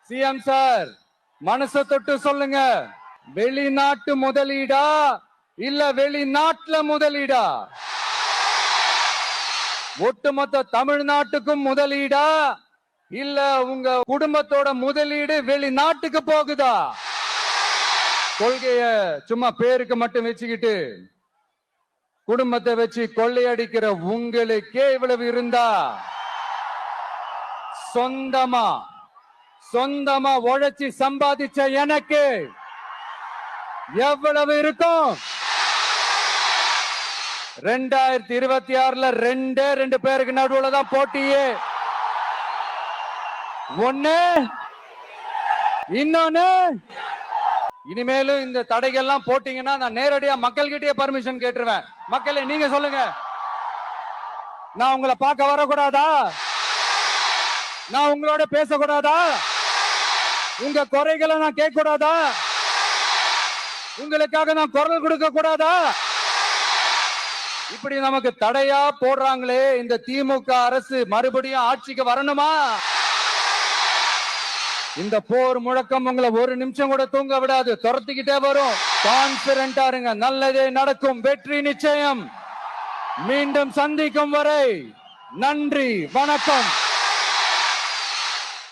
CM sir மனசை தொட்டு சொல்லுங்க, வெளிநாட்டு முதலீடா இல்ல வெளிநாட்டுல முதலீடா? ஒட்டுமொத்த தமிழ்நாட்டுக்கும் முதலீடா இல்ல உங்க குடும்பத்தோட முதலீடு வெளிநாட்டுக்கு போகுதா? கொள்கைய சும்மா பேருக்கு மட்டும் வச்சுக்கிட்டு குடும்பத்தை வச்சு கொள்ளையடிக்கிற உங்களுக்கே இவ்வளவு இருந்தா, சொந்தமா உழைச்சி சம்பாதிச்ச எனக்கு எவ்வளவு இருக்கும்? 2026 ரெண்டு பேருக்கு நடுவுல தான் போட்டியே. ஒண்ணு, இன்னொன்னு, இனிமேலும் இந்த தடைகள்லாம் போட்டீங்கன்னா நான் நேரடியா மக்கள்கிட்டயே பர்மிஷன் கேட்டுருவேன். மக்களே நீங்க சொல்லுங்க, நான் உங்களை பார்க்க வரக்கூடாதா? நான் உங்களோட பேசக்கூடாதா? உங்க குறைகளை நான் கேட்க கூடாதா? உங்களுக்காக நான் குரல் கொடுக்க கூடாதா? இப்படி நமக்கு தடையா போடுறாங்களே, இந்த திமுக அரசு மறுபடியும் ஆட்சிக்கு வரணுமா? இந்த போர் முழக்கம் உங்களை ஒரு நிமிஷம் கூட தூங்க விடாது, துரத்திக்கிட்டே வரும். கான்பிடென்டா இருங்க, நல்லதே நடக்கும், வெற்றி நிச்சயம். மீண்டும் சந்திக்கும் வரை நன்றி, வணக்கம்.